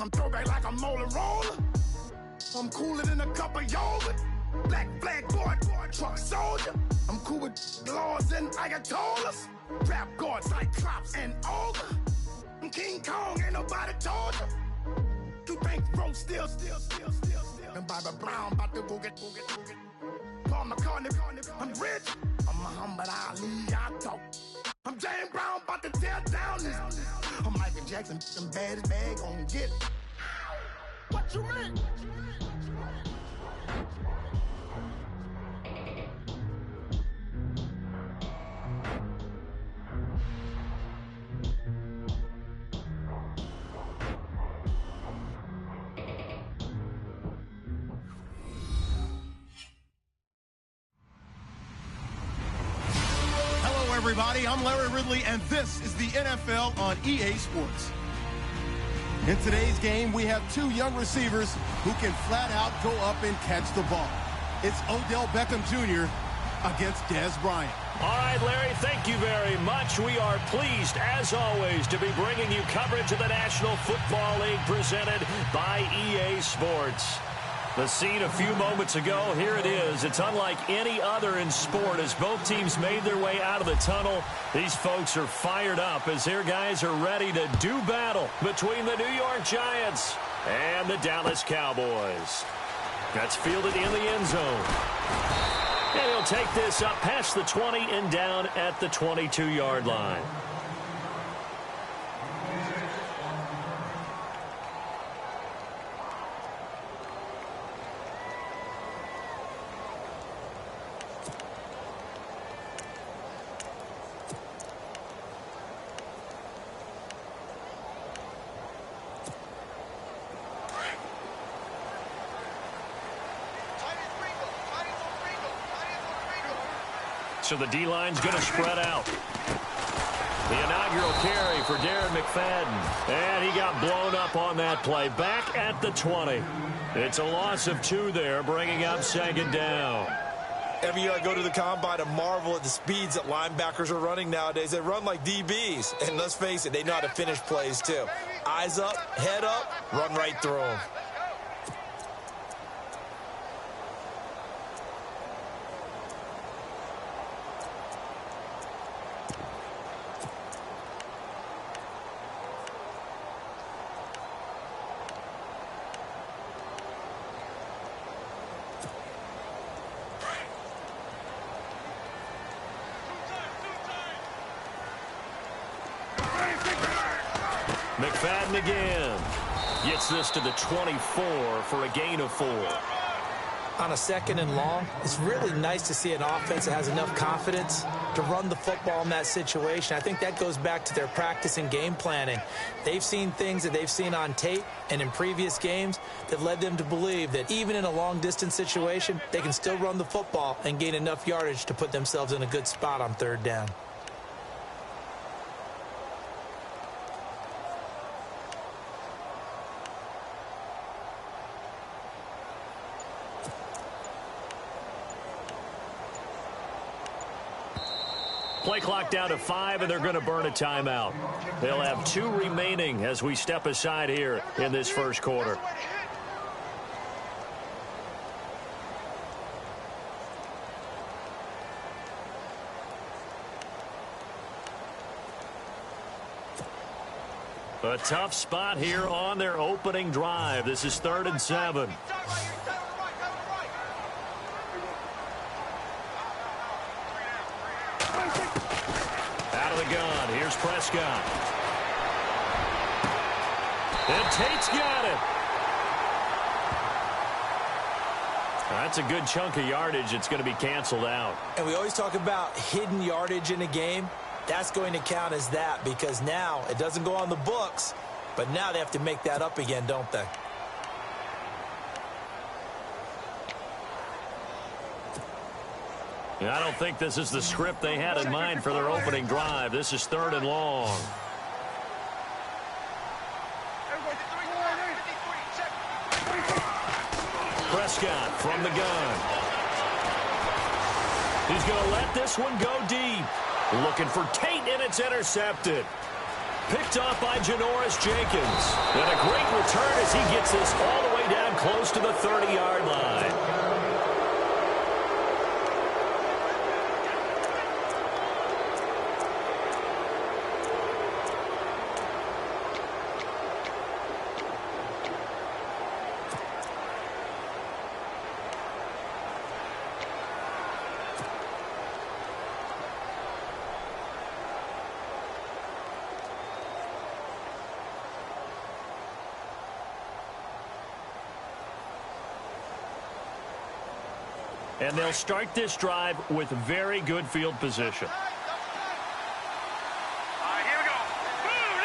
I'm throwback like a molar roller. I'm cooler than a cup of yogurt. Black flag boy, truck soldier. I'm cool with laws and Ayatollahs. Trap guard, Cyclops, and Ogre. I'm King Kong, ain't nobody told you. You think road still. And Bobby Brown about to go get. Paul McCartney, I'm rich. I'm Muhammad Ali, I talk. I'm James Brown, about to tear down this. I'm Michael Jackson, some baddest bag on get. What you mean? Everybody, I'm Larry Ridley, and this is the NFL on EA Sports. In today's game, we have two young receivers who can flat out go up and catch the ball. It's Odell Beckham Jr. against Dez Bryant. All right, Larry, thank you very much. We are pleased, as always, to be bringing you coverage of the National Football League presented by EA Sports. The scene a few moments ago, here it is. It's unlike any other in sport as both teams made their way out of the tunnel. These folks are fired up as their guys are ready to do battle between the New York Giants and the Dallas Cowboys. That's fielded in the end zone. And he'll take this up past the 20 and down at the 22-yard line. So the D-line's going to spread out. The inaugural carry for Darren McFadden. And he got blown up on that play. Back at the 20. It's a loss of 2 there, bringing up second down. Every year I go to the combine and marvel at the speeds that linebackers are running nowadays. They run like DBs. And let's face it, they know how to finish plays too. Eyes up, head up, run right through them. McFadden again. Gets this to the 24 for a gain of 4. On a second and long, it's really nice to see an offense that has enough confidence to run the football in that situation. I think that goes back to their practice and game planning. They've seen things that they've seen on tape and in previous games that led them to believe that even in a long-distance situation, they can still run the football and gain enough yardage to put themselves in a good spot on third down. Play clock down to 5, and they're going to burn a timeout. They'll have 2 remaining as we step aside here in this first quarter. A tough spot here on their opening drive. This is 3rd and 7. Out of the gun, here's Prescott. And Tate's got it. That's a good chunk of yardage. It's going to be canceled out. And we always talk about hidden yardage in a game. That's going to count as that because now it doesn't go on the books, but now they have to make that up again, don't they? I don't think this is the script they had in mind for their opening drive. This is 3rd and long. Prescott from the gun. He's going to let this one go deep. Looking for Tate, and it's intercepted. Picked off by Janoris Jenkins. And a great return as he gets this all the way down close to the 30-yard line. And they'll start this drive with very good field position. All right, here we go. Boom,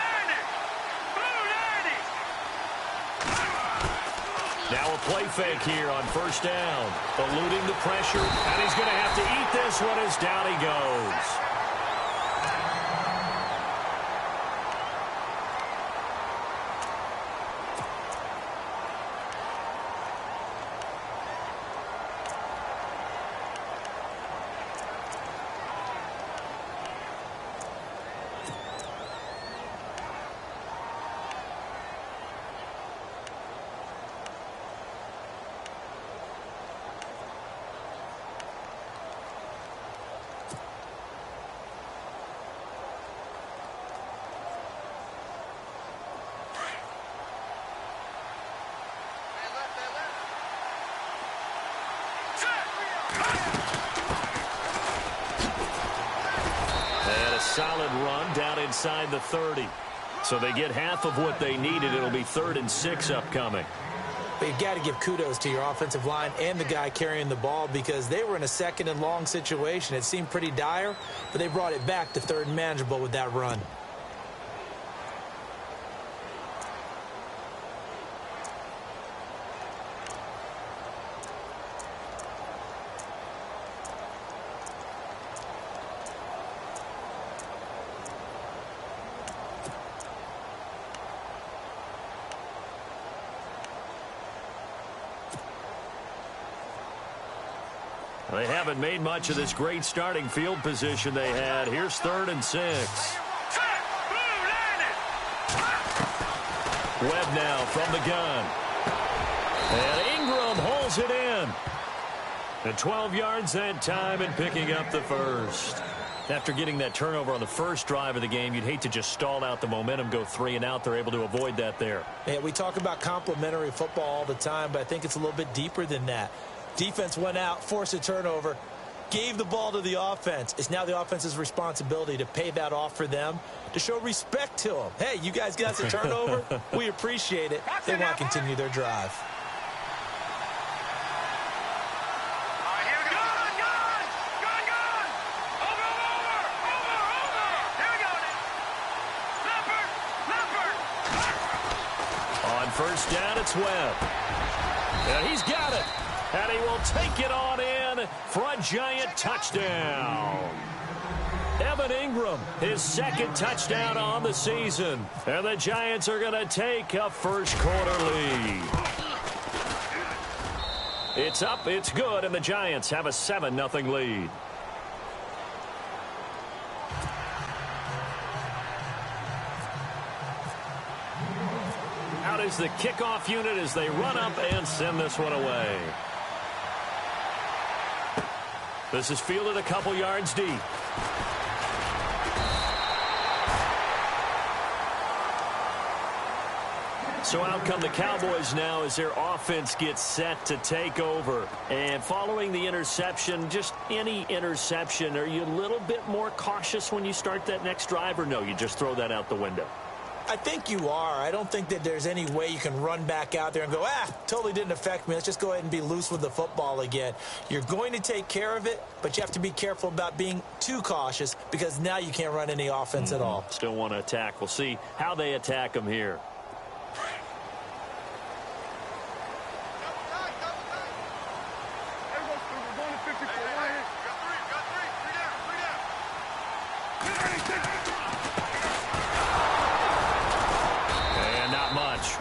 Now a play fake here on first down. Eluding the pressure, and he's going to have to eat this one as down he goes. Solid run down inside the 30. So they get half of what they needed. It'll be 3rd and 6 upcoming. But you've got to give kudos to your offensive line and the guy carrying the ball because they were in a 2nd and long situation. It seemed pretty dire, but they brought it back to 3rd and manageable with that run. They haven't made much of this great starting field position they had. Here's 3rd and 6. Webb now from the gun. And Ingram holds it in. And 12 yards that time and picking up the first. After getting that turnover on the first drive of the game, you'd hate to just stall out the momentum, go 3 and out. They're able to avoid that there. Yeah, we talk about complementary football all the time, but I think it's a little bit deeper than that. Defense went out, forced a turnover, gave the ball to the offense. It's now the offense's responsibility to pay that off for them, to show respect to them. Hey, you guys got a turnover? We appreciate it. They want to continue their drive. On first down, it's Webb. And he's got it. And he will take it on in for a giant touchdown. Evan Ingram, his 2nd touchdown on the season. And the Giants are going to take a first-quarter lead. It's up, it's good, and the Giants have a 7-0 lead. Out is the kickoff unit as they run up and send this one away. This is fielded a couple yards deep. So out come the Cowboys now as their offense gets set to take over. And following the interception, just any interception, are you a little bit more cautious when you start that next drive, or no, you just throw that out the window? I think you are. I don't think that there's any way you can run back out there and go, totally didn't affect me. Let's just go ahead and be loose with the football again. You're going to take care of it, but you have to be careful about being too cautious because now you can't run any offense at all. Still want to attack. We'll see how they attack them here.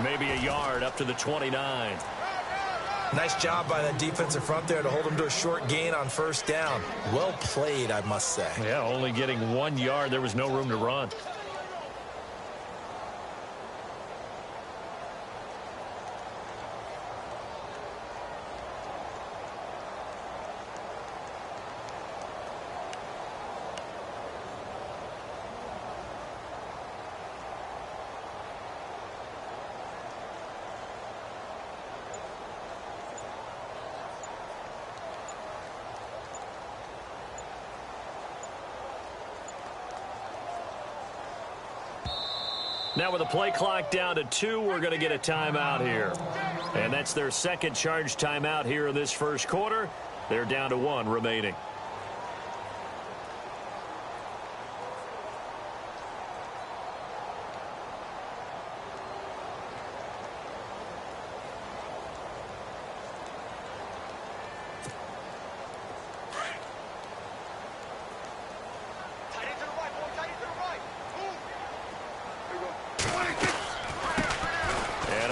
Maybe a yard up to the 29. Nice job by that defensive front there to hold them to a short gain on first down. Well played, I must say. Yeah, only getting 1 yard. There was no room to run. Now with the play clock down to 2, we're going to get a timeout here. And that's their second charge timeout here in this first quarter. They're down to 1 remaining.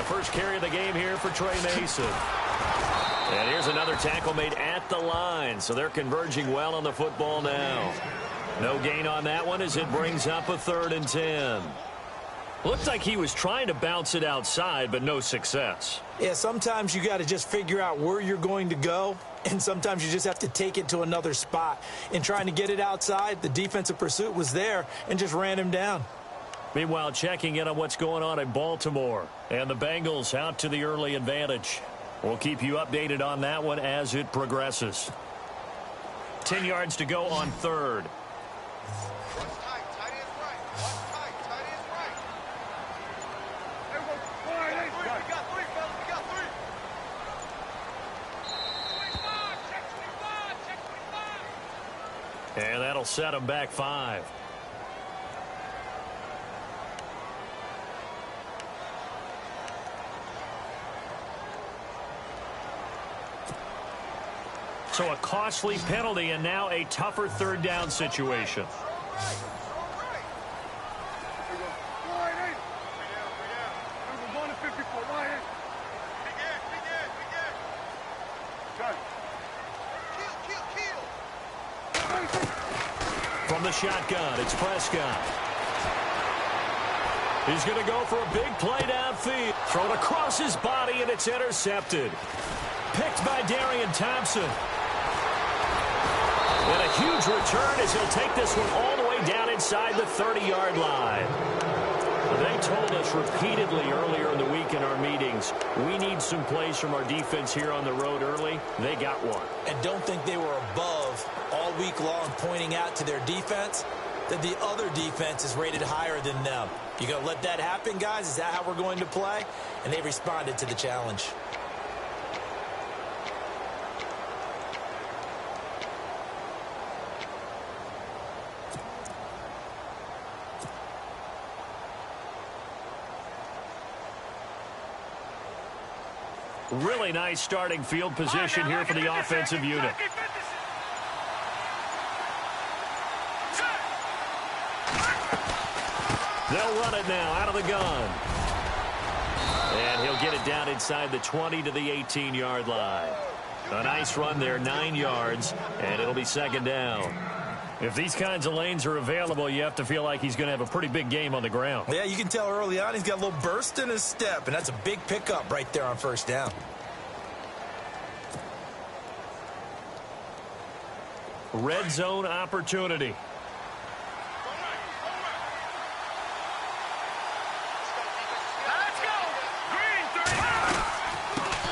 First carry of the game here for Trey Mason. And here's another tackle made at the line, so they're converging well on the football now. No gain on that one as it brings up a 3rd and 10. Looked like he was trying to bounce it outside, but no success. Yeah, sometimes you got to just figure out where you're going to go, and sometimes you just have to take it to another spot. In trying to get it outside, the defensive pursuit was there and just ran him down. Meanwhile, checking in on what's going on in Baltimore. And the Bengals out to the early advantage. We'll keep you updated on that one as it progresses. 10 yards to go on 3rd. And that'll set them back 5. So a costly penalty and now a tougher 3rd down situation. From the shotgun, it's Prescott. He's going to go for a big play downfield. Thrown across his body, and it's intercepted. Picked by Darian Thompson. And a huge return as he'll take this one all the way down inside the 30-yard line. They told us repeatedly earlier in the week in our meetings, we need some plays from our defense here on the road early. They got one. And don't think they were above all week long pointing out to their defense that the other defense is rated higher than them. You going to let that happen, guys? Is that how we're going to play? And they responded to the challenge. Really nice starting field position here for the offensive unit. They'll run it now out of the gun. And he'll get it down inside the 20 to the 18-yard line. A nice run there, 9 yards, and it'll be 2nd down. If these kinds of lanes are available, you have to feel like he's going to have a pretty big game on the ground. Yeah, you can tell early on he's got a little burst in his step, and that's a big pickup right there on 1st down. Red zone opportunity.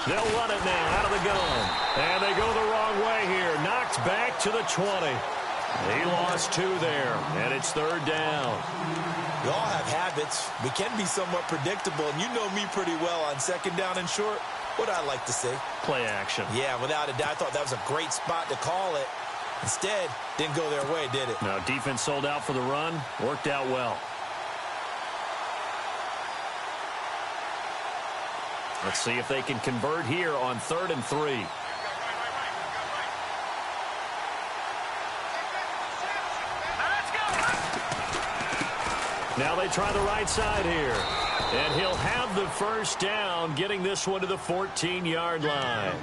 They'll run it now out of the gun. And they go the wrong way here. Knocked back to the 20. He lost 2 there, and it's 3rd down. We all have habits. We can be somewhat predictable, and you know me pretty well on 2nd down and short. What I like to see? Play action. Yeah, without a doubt. I thought that was a great spot to call it. Instead, didn't go their way, did it? No, defense sold out for the run. Worked out well. Let's see if they can convert here on 3rd and 3. Now they try the right side here. And he'll have the 1st down, getting this one to the 14-yard line.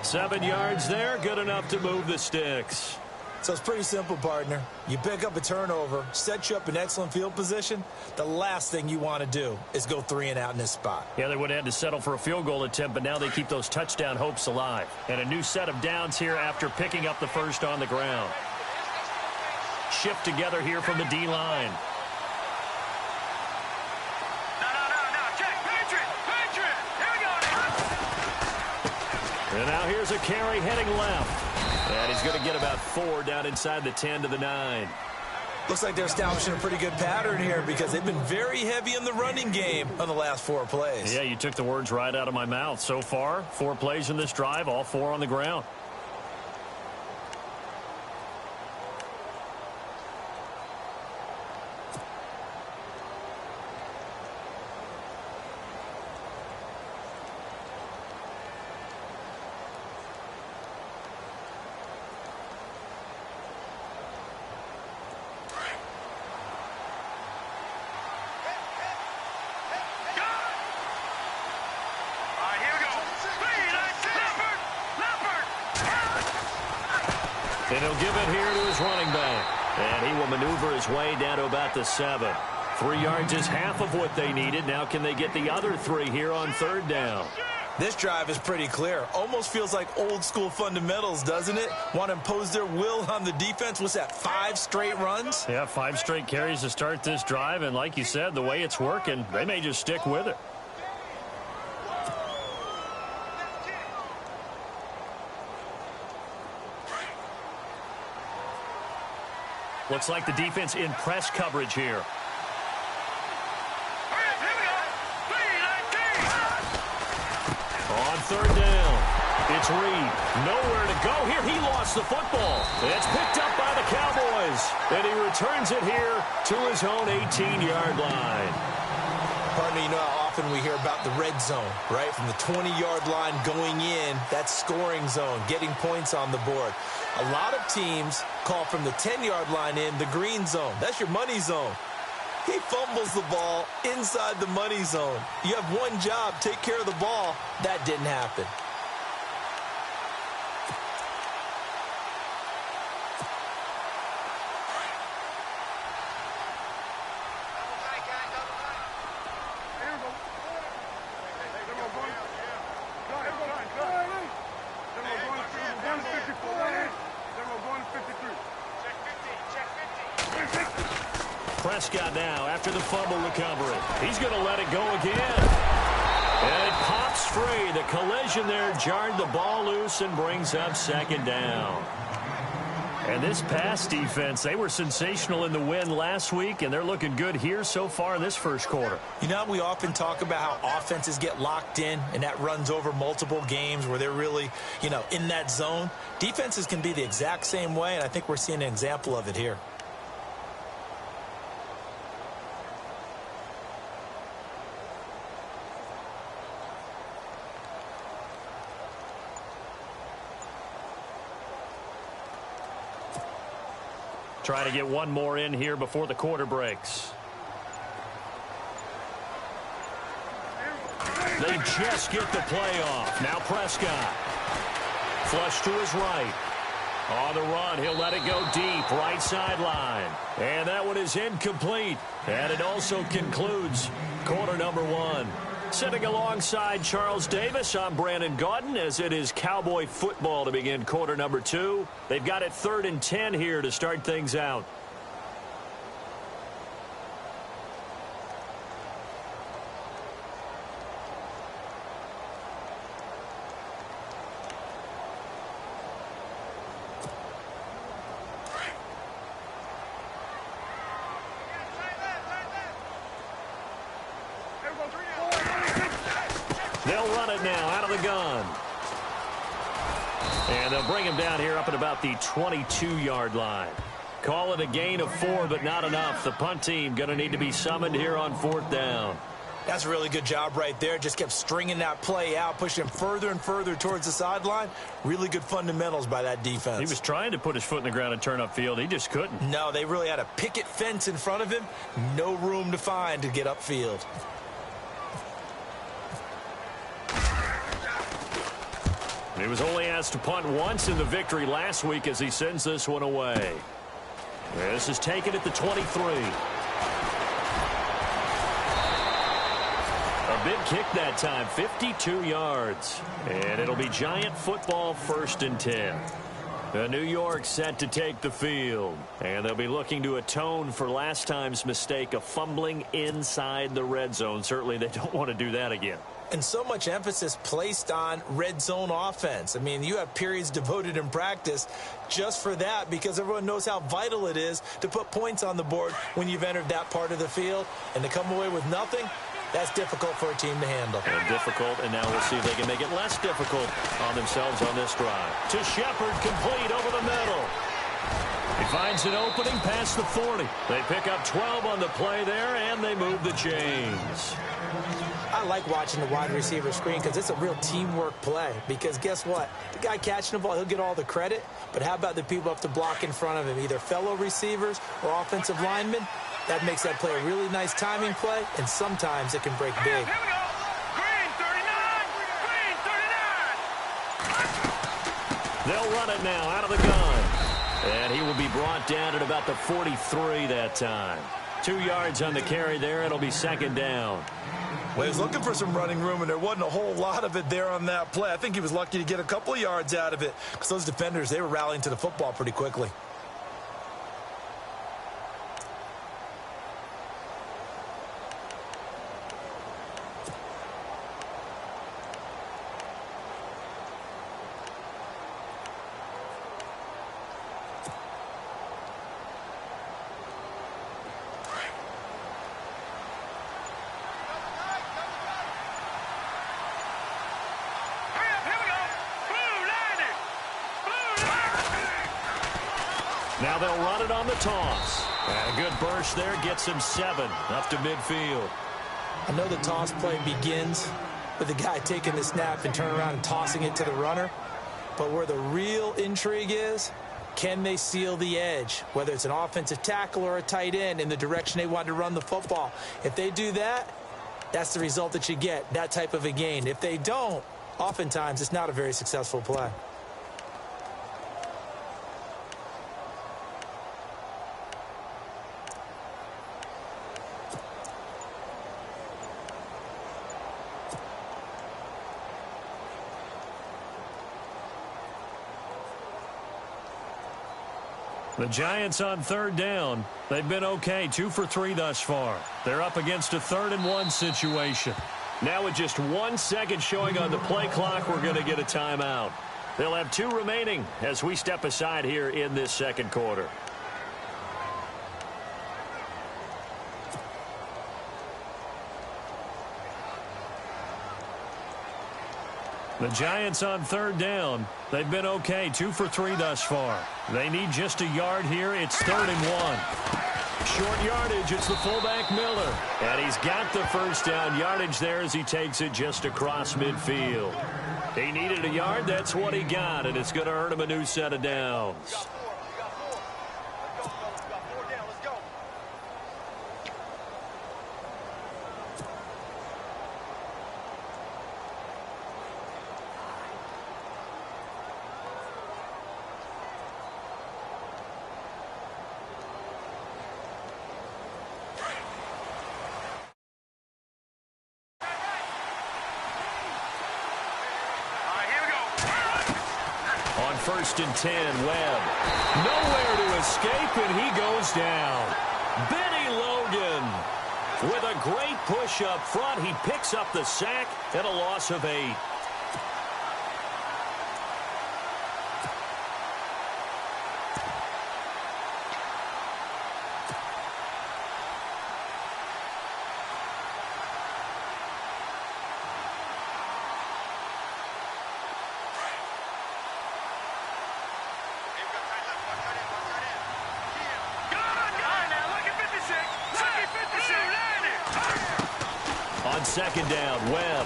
7 yards there, good enough to move the sticks. So it's pretty simple, partner. You pick up a turnover, set you up in excellent field position. The last thing you want to do is go 3 and out in this spot. Yeah, they would have had to settle for a field goal attempt, but now they keep those touchdown hopes alive. And a new set of downs here after picking up the 1st on the ground. Shift together here from the D-line. And now here's a carry heading left. And he's going to get about 4 down inside the 10 to the 9. Looks like they're establishing a pretty good pattern here because they've been very heavy in the running game on the last 4 plays. Yeah, you took the words right out of my mouth. So far, 4 plays in this drive, all 4 on the ground. And he'll give it here to his running back. And he will maneuver his way down to about the 7. 3 yards is half of what they needed. Now can they get the other 3 here on 3rd down? This drive is pretty clear. Almost feels like old school fundamentals, doesn't it? Want to impose their will on the defense. What's that, 5 straight runs? Yeah, 5 straight carries to start this drive. And like you said, the way it's working, they may just stick with it. Looks like the defense in press coverage here. On 3rd down, it's Reed. Nowhere to go here. He lost the football. It's picked up by the Cowboys. And he returns it here to his own 18-yard line. Partner, you know how often we hear about the red zone, right? From the 20-yard line going in, that scoring zone, getting points on the board. A lot of teams call from the 10-yard line in the green zone. That's your money zone. He fumbles the ball inside the money zone. You have one job, take care of the ball. That didn't happen. Prescott now after the fumble recovery. He's going to let it go again. And it pops free. The collision there jarred the ball loose and brings up 2nd down. And this pass defense, they were sensational in the win last week, and they're looking good here so far in this first quarter. You know, we often talk about how offenses get locked in, and that runs over multiple games where they're really, you know, in that zone. Defenses can be the exact same way, and I think we're seeing an example of it here. Try to get one more in here before the quarter breaks. They just get the play off. Now Prescott. Flush to his right. On the run, he'll let it go deep, right sideline. And that one is incomplete. And it also concludes quarter number 1. Sitting alongside Charles Davis, I'm Brandon Gaudin as it is Cowboy football to begin quarter number 2. They've got it 3rd and 10 here to start things out. They'll run it now out of the gun. And they'll bring him down here up at about the 22-yard line. Call it a gain of 4, but not enough. The punt team going to need to be summoned here on 4th down. That's a really good job right there. Just kept stringing that play out, pushing him further and further towards the sideline. Really good fundamentals by that defense. He was trying to put his foot in the ground and turn upfield. He just couldn't. No, they really had a picket fence in front of him. No room to find to get upfield. He was only asked to punt once in the victory last week as he sends this one away. This is taken at the 23. A big kick that time, 52 yards. And it'll be Giant football 1st and 10. New York set to take the field. And they'll be looking to atone for last time's mistake of fumbling inside the red zone. Certainly they don't want to do that again. And so much emphasis placed on red zone offense. I mean, you have periods devoted in practice just for that because everyone knows how vital it is to put points on the board when you've entered that part of the field. And to come away with nothing, that's difficult for a team to handle. And difficult, and now we'll see if they can make it less difficult on themselves on this drive. To Shepard, complete over the middle. He finds an opening past the 40. They pick up 12 on the play there, and they move the chains. I like watching the wide receiver screen because it's a real teamwork play. Because guess what? The guy catching the ball, he'll get all the credit. But how about the people up to block in front of him, either fellow receivers or offensive linemen? That makes that play a really nice timing play, and sometimes it can break big. Here we go. Green 39. Green 39. They'll run it now out of the gun. And he will be brought down at about the 43 that time. 2 yards on the carry there. It'll be second down. Well, he was looking for some running room, and there wasn't a whole lot of it there on that play. I think he was lucky to get a couple of yards out of it because those defenders, they were rallying to the football pretty quickly. Now they'll run it on the toss. And a good burst there gets him 7 up to midfield. I know the toss play begins with the guy taking the snap and turning around and tossing it to the runner. But where the real intrigue is, can they seal the edge, whether it's an offensive tackle or a tight end, in the direction they want to run the football? If they do that, that's the result that you get, that type of a gain. If they don't, oftentimes it's not a very successful play. The Giants on third down. They've been okay, 2 for 3 thus far. They're up against a 3rd and 1 situation. Now with just 1 second showing on the play clock, we're going to get a timeout. They'll have 2 remaining as we step aside here in this second quarter. The Giants on third down. They've been okay, 2 for 3 thus far. They need just a yard here. It's 3rd and 1. Short yardage. It's the fullback Miller. And he's got the first down yardage there as he takes it just across midfield. He needed a yard. That's what he got, and it's going to earn him a new set of downs. First and 10, Webb. Nowhere to escape, and he goes down. Benny Logan with a great push up front. He picks up the sack and a loss of 8. On second down, Webb.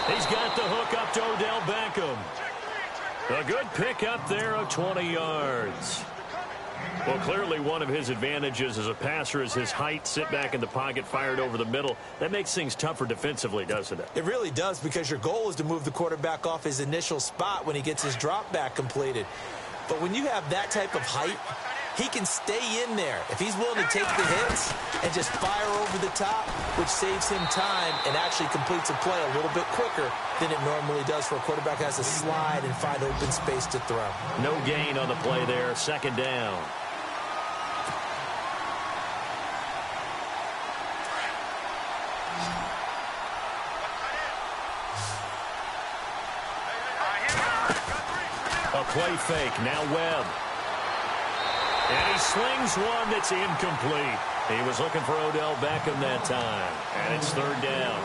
He's got the hook up to Odell Beckham. A good pick up there of 20 yards. Well, clearly one of his advantages as a passer is his height. Sit back in the pocket, fired over the middle. That makes things tougher defensively, doesn't it? It really does, because your goal is to move the quarterback off his initial spot when he gets his drop back completed. But when you have that type of height, he can stay in there. If he's willing to take the hits and just fire over the top, which saves him time and actually completes a play a little bit quicker than it normally does for a quarterback who has to slide and find open space to throw. No gain on the play there, second down. A play fake, now Webb. And he slings one that's incomplete. He was looking for Odell Beckham that time, and it's third down.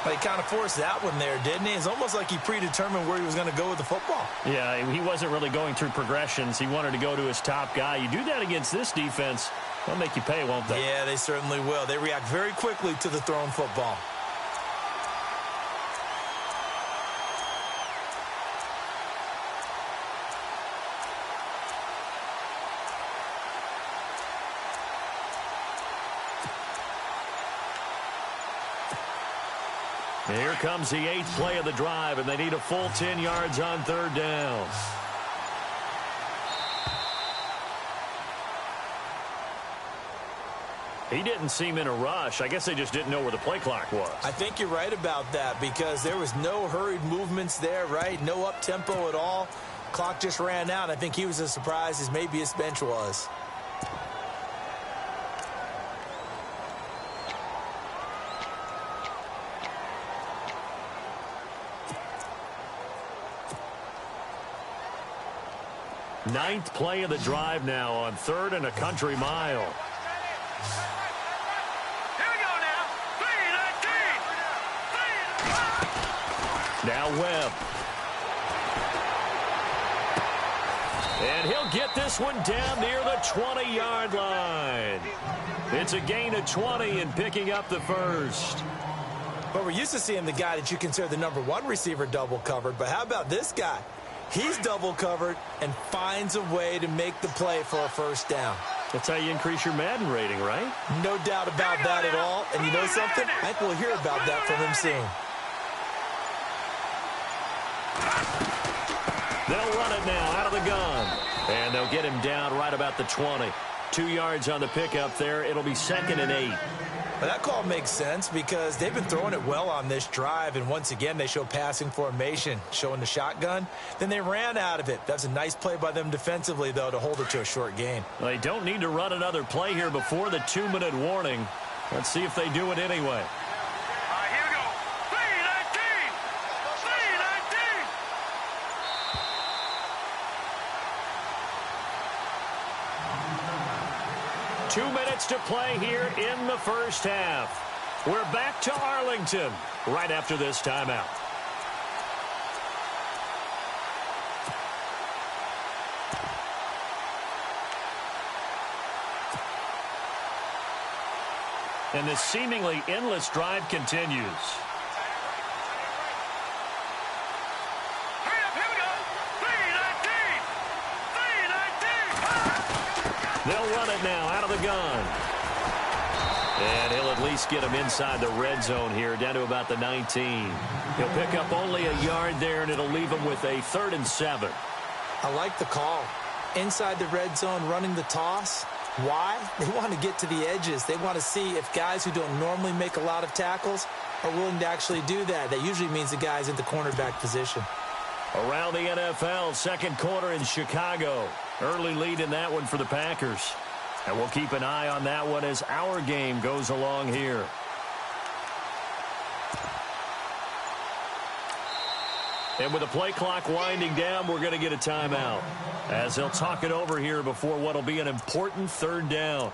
But he kind of forced that one there, didn't he? It's almost like he predetermined where he was going to go with the football. Yeah, he wasn't really going through progressions. He wanted to go to his top guy. You do that against this defense, they'll make you pay, won't they? Yeah, they certainly will. They react very quickly to the thrown football. Here comes the 8th play of the drive, and they need a full 10 yards on third down. He didn't seem in a rush. I guess they just didn't know where the play clock was. I think you're right about that because there was no hurried movements there, right? No up-tempo at all. Clock just ran out. I think he was as surprised as maybe his bench was. Ninth play of the drive now on 3rd and a country mile. Here we go now. 3-19. Now Webb. And he'll get this one down near the 20-yard line. It's a gain of 20 and picking up the first. But we're used to seeing the guy that you consider the #1 receiver double covered. But how about this guy? He's double covered and finds a way to make the play for a first down. That's how you increase your Madden rating, right? No doubt about that at all. And you know something? I think we'll hear about that from him soon. They'll run it now out of the gun. And they'll get him down right about the 20. 2 yards on the pickup there. It'll be 2nd and 8. Well, that call makes sense because they've been throwing it well on this drive, and once again they show passing formation, showing the shotgun. Then they ran out of it. That's a nice play by them defensively, though, to hold it to a short gain. Well, they don't need to run another play here before the 2-minute warning. Let's see if they do it anyway. Here we go. 3-19. 3-19. 2 minutes to play here in the first half. We're back to Arlington right after this timeout. And this seemingly endless drive continues. They'll run it now out of the gun. And he'll at least get him inside the red zone here, down to about the 19. He'll pick up only a yard there, and it'll leave him with a 3rd and 7. I like the call. Inside the red zone, running the toss. Why? They want to get to the edges. They want to see if guys who don't normally make a lot of tackles are willing to actually do that. That usually means the guy's in the cornerback position. Around the NFL, second quarter in Chicago. Early lead in that one for the Packers. And we'll keep an eye on that one as our game goes along here. And with the play clock winding down, we're going to get a timeout as they'll talk it over here before what will be an important 3rd down.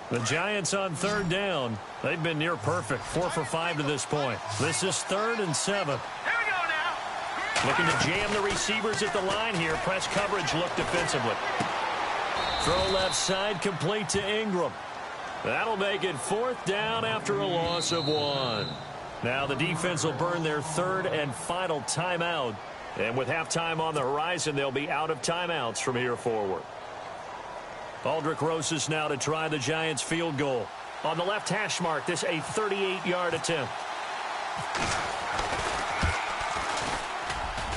The Giants on 3rd down. They've been near perfect. 4 for 5 to this point. This is 3rd and 7. Here we go now. Looking to jam the receivers at the line here. Press coverage look defensively. Throw left side complete to Ingram. That'll make it 4th down after a loss of 1. Now the defense will burn their 3rd and final timeout. And with halftime on the horizon, they'll be out of timeouts from here forward. Aldrick Rosas now to try the Giants field goal. On the left hash mark, this a 38-yard attempt.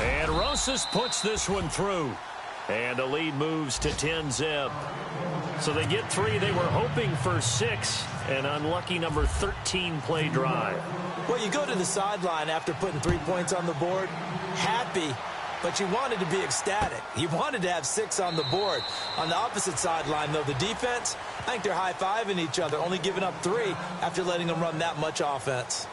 And Rosas puts this one through. And the lead moves to 10-zip. So they get 3. They were hoping for 6. An unlucky number 13 play drive. Well, you go to the sideline after putting 3 points on the board, happy, but you wanted to be ecstatic. You wanted to have 6 on the board. On the opposite sideline, though, the defense, I think they're high-fiving each other, only giving up 3 after letting them run that much offense.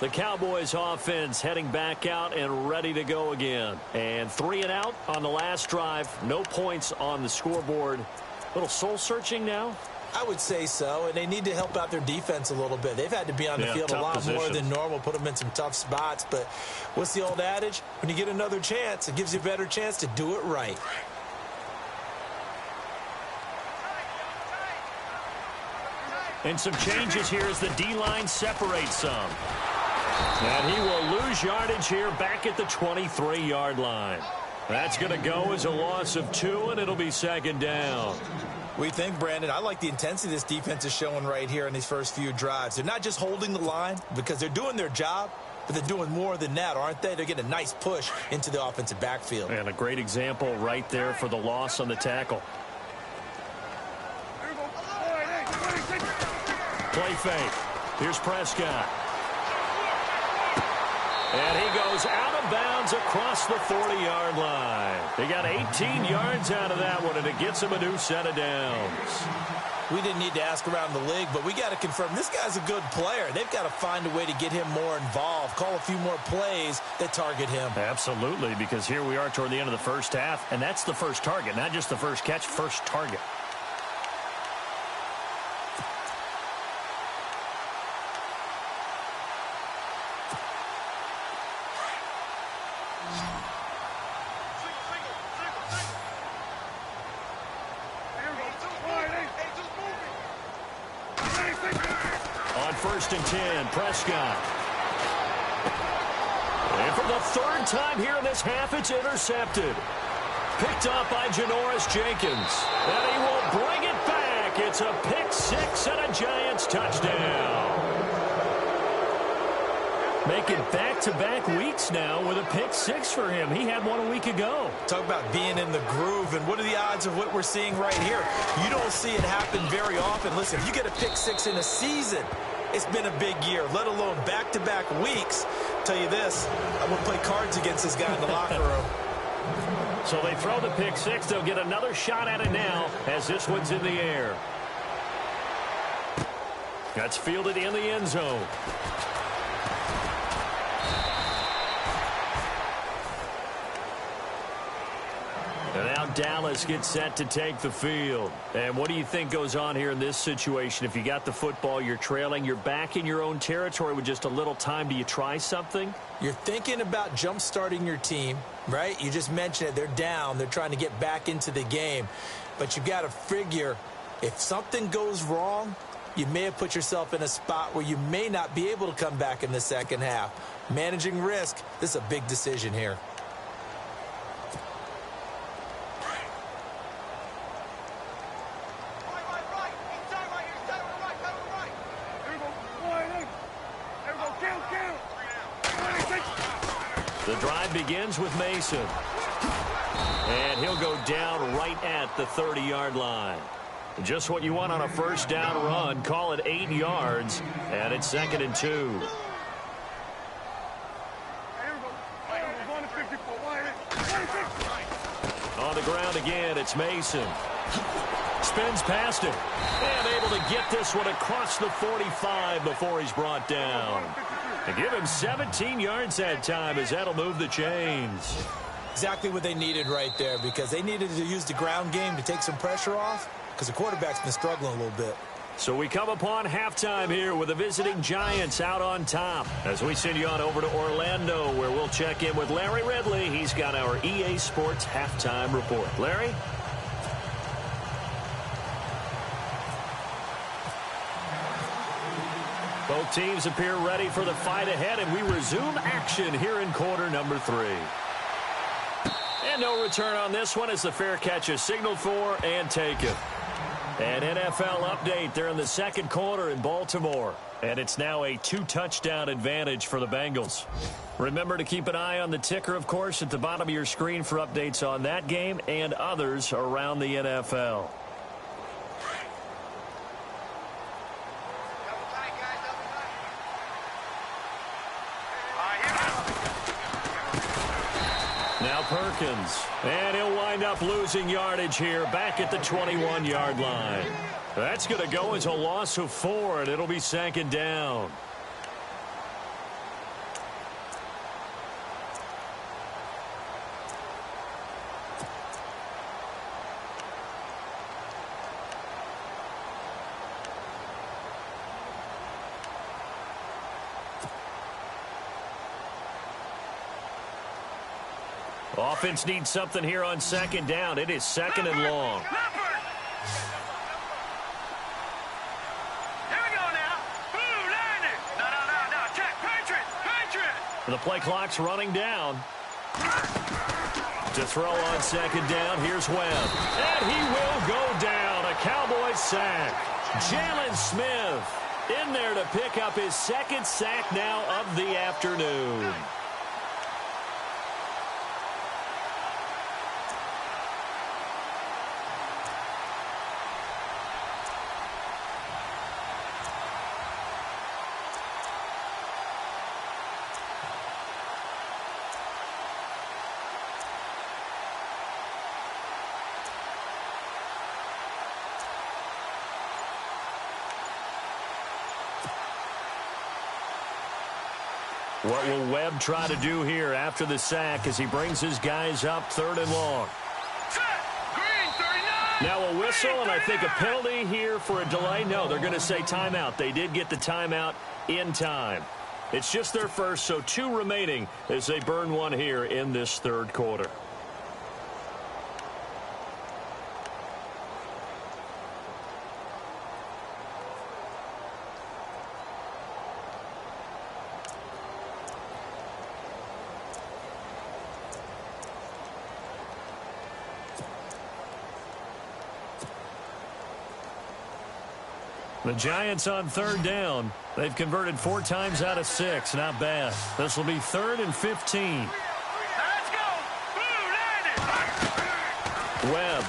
The Cowboys offense heading back out and ready to go again. And 3 and out on the last drive. No points on the scoreboard. A little soul-searching now? I would say so, and they need to help out their defense a little bit. They've had to be on the field a lot more than normal, put them in some tough spots. But what's the old adage? When you get another chance, it gives you a better chance to do it right. And some changes here as the D-line separates some. And he will lose yardage here back at the 23-yard line. That's going to go as a loss of 2, and it'll be 2nd down. We think, Brandon, I like the intensity this defense is showing right here in these first few drives. They're not just holding the line because they're doing their job, but they're doing more than that, aren't they? They're getting a nice push into the offensive backfield. And a great example right there for the loss on the tackle. Play fake. Here's Prescott. And he goes out of bounds across the 40-yard line. He got 18 yards out of that one, and it gets him a new set of downs. We didn't need to ask around the league, but we got to confirm this guy's a good player. They've got to find a way to get him more involved, call a few more plays that target him. Absolutely, because here we are toward the end of the first half, and that's the first target, not just the first catch, first target. On 1st and 10, Prescott. And for the 3rd time here in this half, it's intercepted. Picked up by Janoris Jenkins. And he will bring it back. It's a pick 6 and a Giants touchdown. Making back-to-back weeks now with a pick 6 for him. He had one a week ago. Talk about being in the groove, and what are the odds of what we're seeing right here? You don't see it happen very often. Listen, if you get a pick 6 in a season, it's been a big year, let alone back-to-back weeks. Tell you this, I'm going to play cards against this guy in the locker room. So they throw the pick 6. They'll get another shot at it now as this one's in the air. That's fielded in the end zone. And now Dallas gets set to take the field. And what do you think goes on here in this situation? If you got the football, you're trailing, you're back in your own territory with just a little time. Do you try something? You're thinking about jump-starting your team, right? You just mentioned it. They're down. They're trying to get back into the game. But you've got to figure if something goes wrong, you may have put yourself in a spot where you may not be able to come back in the second half. Managing risk, this is a big decision here. The drive begins with Mason. And he'll go down right at the 30-yard line. Just what you want on a first down run. Call it 8 yards. And it's 2nd and 2. On the ground again, it's Mason. Spins past it. And able to get this one across the 45 before he's brought down. To give him 17 yards that time as that'll move the chains. Exactly what they needed right there, because they needed to use the ground game to take some pressure off because the quarterback's been struggling a little bit. So we come upon halftime here with the visiting Giants out on top. As we send you on over to Orlando, where we'll check in with Larry Ridley. He's got our EA Sports halftime report. Larry? Both teams appear ready for the fight ahead, and we resume action here in quarter number 3. And no return on this one as the fair catch is signaled for and taken. An NFL update there in the second quarter in Baltimore. And it's now a 2-touchdown advantage for the Bengals. Remember to keep an eye on the ticker, of course, at the bottom of your screen for updates on that game and others around the NFL. Now Perkins, and he'll wind up losing yardage here back at the 21-yard line. That's going to go as a loss of 4, and it'll be second down. Offense needs something here on second down. It is second and long. Here we go now. Blue line. No. Check. Patriot. The play clock's running down. To throw on second down, here's Webb. And he will go down. A Cowboys sack. Jalen Smith in there to pick up his second sack now of the afternoon. What will Webb try to do here after the sack as he brings his guys up third and long? Now a whistle and I think a penalty here for a delay. No, they're going to say timeout. They did get the timeout in time. It's just their first, so 2 remaining as they burn one here in this third quarter. The Giants on third down. They've converted 4 times out of 6. Not bad. This will be 3rd and 15. Let's go. Blue Webb.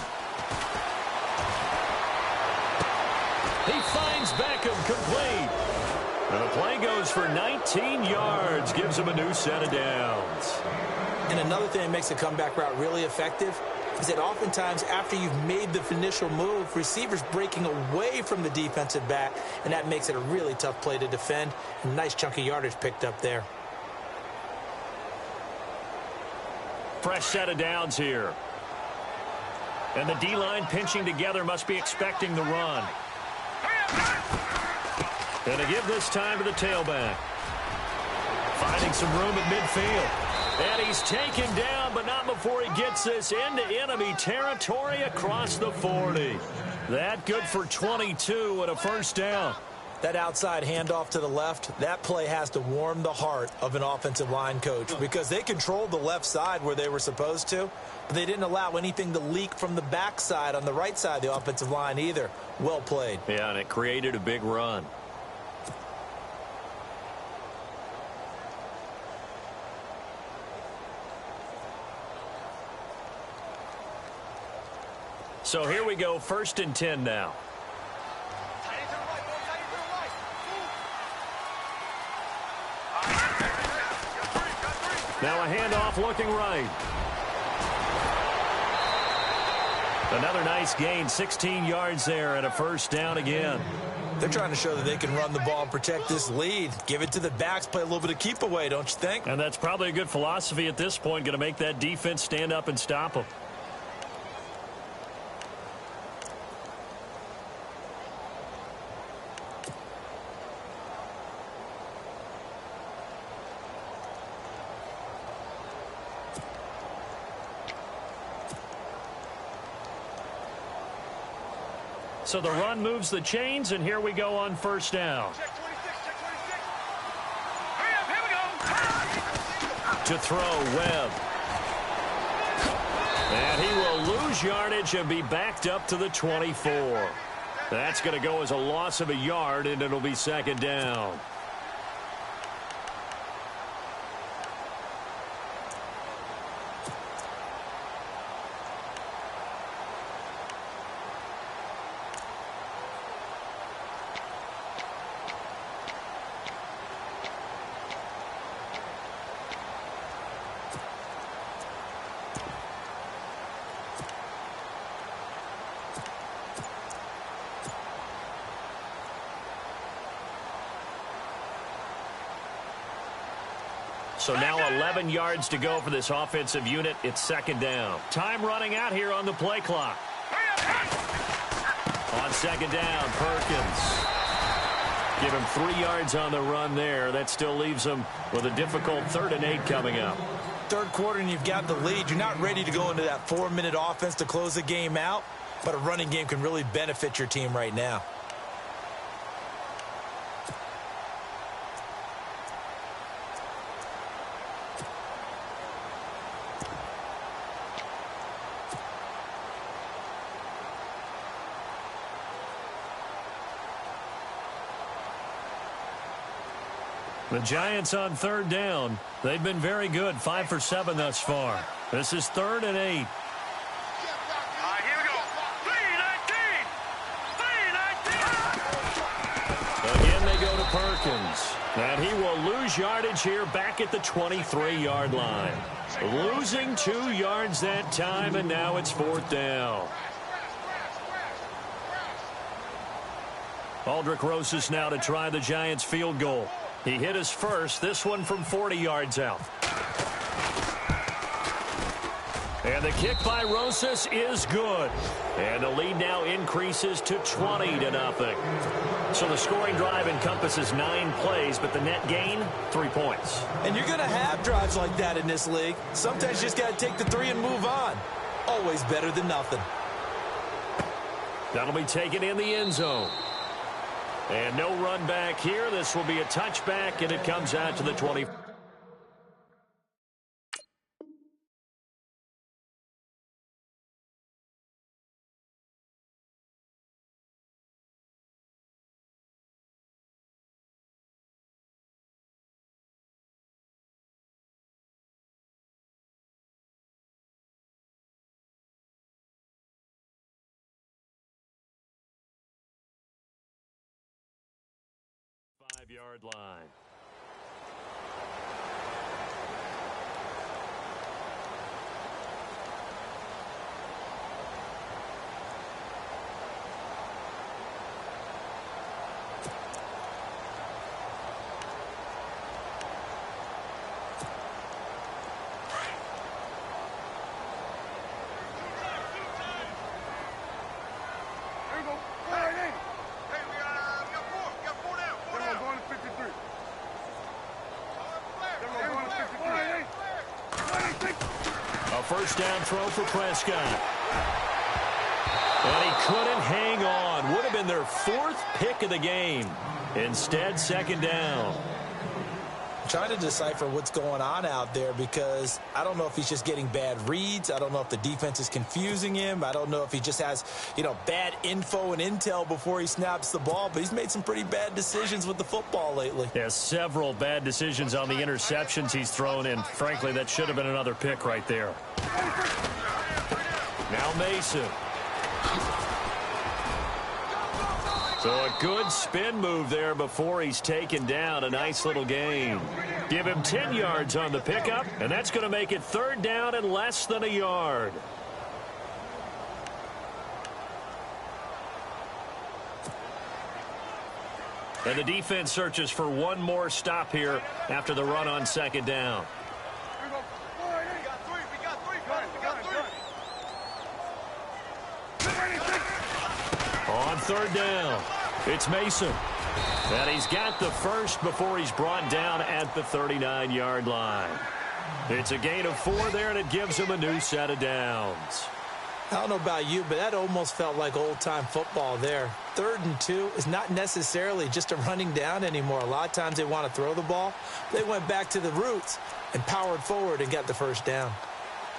He finds Beckham complete. And the play goes for 19 yards. Gives him a new set of downs. And another thing that makes a comeback route really effective is that oftentimes after you've made the initial move, receivers breaking away from the defensive back, and that makes it a really tough play to defend. A nice chunk of yardage picked up there. Fresh set of downs here. And the D-line pinching together must be expecting the run. And to give this time to the tailback. Finding some room at midfield. And he's taken down, but not before he gets this into enemy territory across the 40. That good for 22 and a first down. That outside handoff to the left, that play has to warm the heart of an offensive line coach because they controlled the left side where they were supposed to, but they didn't allow anything to leak from the backside on the right side of the offensive line either. Well played. Yeah, and it created a big run. So here we go, 1st and 10 now. Now a handoff looking right. Another nice gain, 16 yards there and a first down again. They're trying to show that they can run the ball and protect this lead. Give it to the backs, play a little bit of keep away, don't you think? And that's probably a good philosophy at this point, going to make that defense stand up and stop them. So the run moves the chains, and here we go on first down. To throw, Webb. And he will lose yardage and be backed up to the 24. That's going to go as a loss of a yard, and it'll be second down. So now 11 yards to go for this offensive unit. It's second down. Time running out here on the play clock. On second down, Perkins. Give him 3 yards on the run there. That still leaves him with a difficult 3rd and 8 coming up. Third quarter and you've got the lead. You're not ready to go into that 4-minute offense to close the game out, but a running game can really benefit your team right now. The Giants on 3rd down. They've been very good, 5 for 7 thus far. This is 3rd and 8. Here we go. 3-19. Again, they go to Perkins. And he will lose yardage here back at the 23-yard line. Losing 2 yards that time, and now it's 4th down. Aldrich Rosas now to try the Giants field goal. He hit his first, this one from 40 yards out. And the kick by Rosas is good. And the lead now increases to 20-0. So the scoring drive encompasses 9 plays, but the net gain, 3 points. And you're going to have drives like that in this league. Sometimes you just got to take the 3 and move on. Always better than nothing. That'll be taken in the end zone. And no run back here. This will be a touchback, and it comes out to the 20. Yard line. First down throw for Prescott. And he couldn't hang on. Would have been their 4th pick of the game. Instead, second down. I'm trying to decipher what's going on out there because I don't know if he's just getting bad reads. I don't know if the defense is confusing him. I don't know if he just has, bad info and intel before he snaps the ball. But he's made some pretty bad decisions with the football lately. Yeah, several bad decisions on the interceptions he's thrown, and frankly, that should have been another pick right there. Now Mason. So a good spin move there before he's taken down. A nice little gain. Give him 10 yards on the pickup, and that's going to make it 3rd down and less than a yard. And the defense searches for one more stop here after the run on second down. On 3rd down, it's Mason. And he's got the first before he's brought down at the 39-yard line. It's a gain of 4 there, and it gives him a new set of downs. I don't know about you, but that almost felt like old-time football there. 3rd and 2 is not necessarily just a running down anymore. A lot of times they want to throw the ball. They went back to the roots and powered forward and got the first down.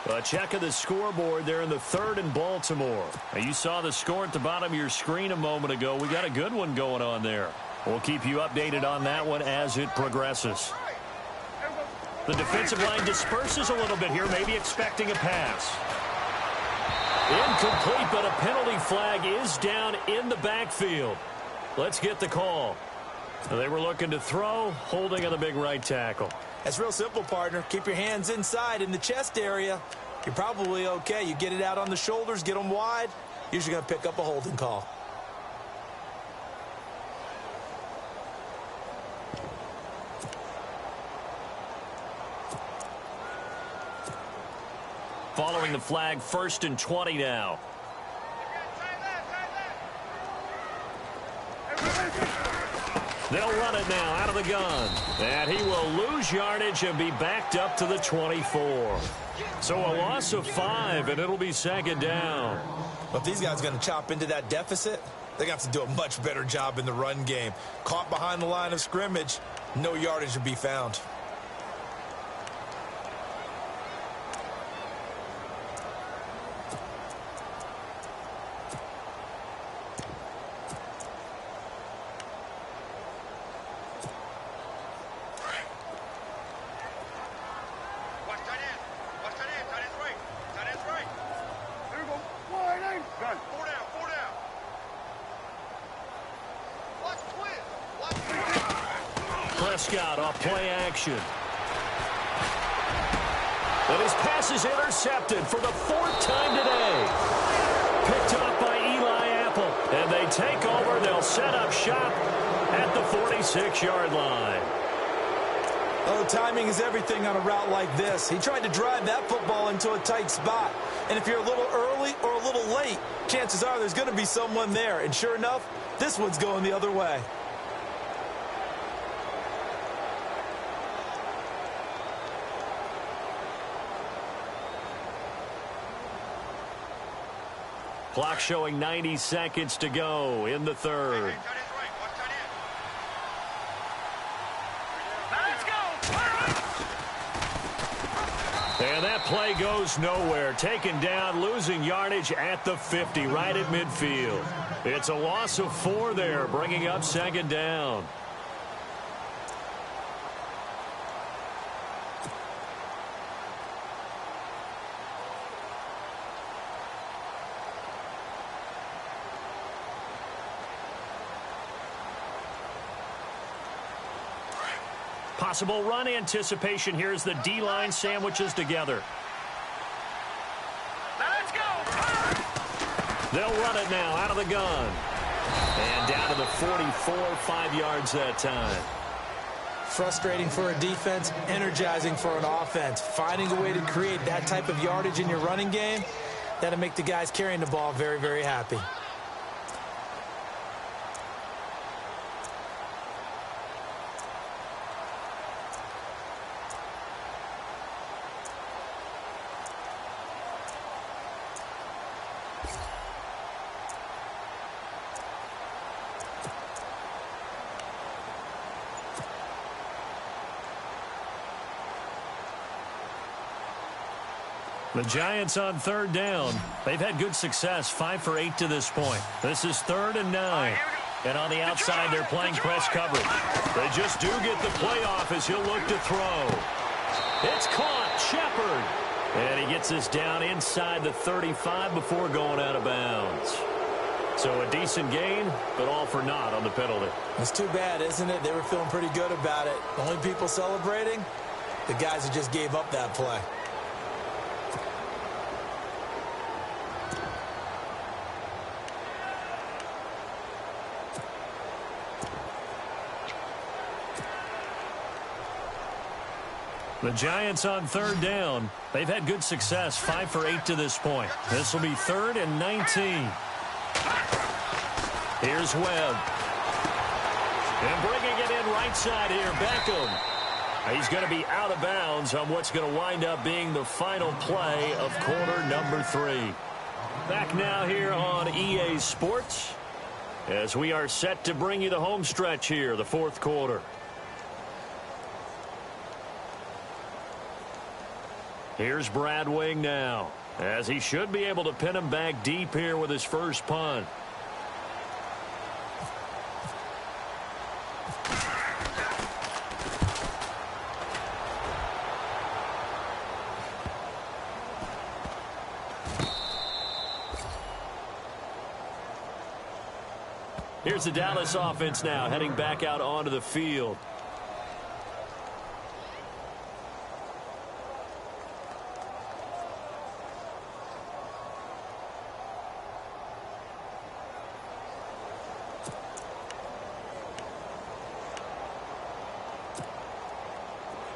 A check of the scoreboard there in the 3rd and Baltimore. Now, you saw the score at the bottom of your screen a moment ago. We got a good one going on there. We'll keep you updated on that one as it progresses. The defensive line disperses a little bit here, maybe expecting a pass. Incomplete, but a penalty flag is down in the backfield. Let's get the call. They were looking to throw, holding on the big right tackle. That's real simple, partner. Keep your hands inside in the chest area. You're probably okay. You get it out on the shoulders, get them wide. Usually going to pick up a holding call. Following the flag, 1st and 20 now. They'll run it now out of the gun. And he will lose yardage and be backed up to the 24. So a loss of 5, and it'll be 2nd down. Well, if these guys are going to chop into that deficit, they're going to have to do a much better job in the run game. Caught behind the line of scrimmage, no yardage to be found. Prescott off play action. And his pass is intercepted for the 4th time today. Picked up by Eli Apple. And they take over. They'll set up shop at the 46-yard line. Oh, timing is everything on a route like this. He tried to drive that football into a tight spot. And if you're a little early or a little late, chances are there's going to be someone there. And sure enough, this one's going the other way. Clock showing 90 seconds to go in the 3rd. And that play goes nowhere. Taken down, losing yardage at the 50, right at midfield. It's a loss of 4 there, bringing up 2nd down. Possible run anticipation here as the D-line sandwiches together. Let's go! They'll run it now out of the gun. And down to the 44, 5 yards that time. Frustrating for a defense, energizing for an offense. Finding a way to create that type of yardage in your running game, that'll make the guys carrying the ball very, very happy. The Giants on 3rd down. They've had good success, 5 for 8 to this point. This is 3rd and 9. And on the outside, they're playing press coverage. They just do get the play off as he'll look to throw. It's caught. Shepard. And he gets this down inside the 35 before going out of bounds. So a decent gain, but all for naught on the penalty. It's too bad, isn't it? They were feeling pretty good about it. The only people celebrating, the guys who just gave up that play. The Giants on 3rd down. They've had good success, 5 for 8 to this point. This will be 3rd and 19. Here's Webb. And bringing it in right side here, Beckham. He's going to be out of bounds on what's going to wind up being the final play of quarter number 3. Back now here on EA Sports as we are set to bring you the home stretch here, the fourth quarter. Here's Brad Wing now, as he should be able to pin him back deep here with his first punt. Here's the Dallas offense now, heading back out onto the field.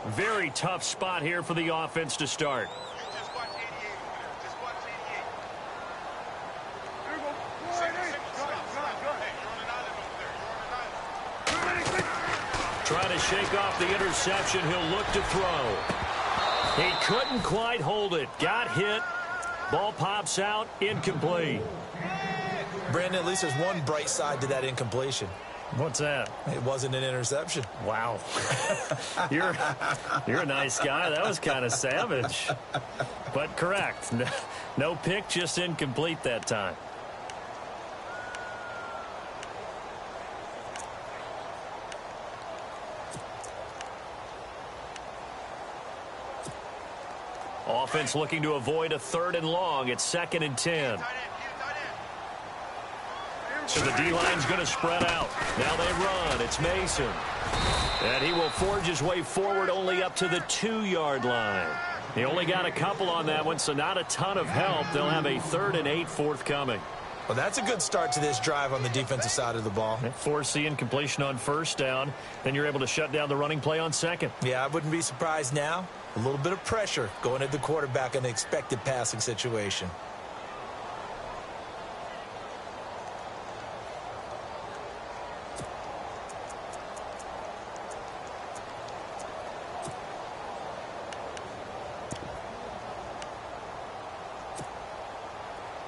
Very tough spot here for the offense to start. Trying to shake off the interception. He'll look to throw. He couldn't quite hold it. Got hit. Ball pops out. Incomplete. Brandon, at least there's one bright side to that incompletion. What's that? It wasn't an interception. Wow. You're a nice guy. That was kind of savage. But correct. No pick, just incomplete that time. Offense looking to avoid a 3rd and long. It's 2nd and 10. So the D-line's going to spread out. Now they run. It's Mason. And he will forge his way forward only up to the 2-yard line. He only got a couple on that one, so not a ton of help. They'll have a 3rd and 8 forthcoming. Well, that's a good start to this drive on the defensive side of the ball. Force the incompletion on 1st down. Then you're able to shut down the running play on 2nd. Yeah, I wouldn't be surprised now. A little bit of pressure going at the quarterback in the expected passing situation.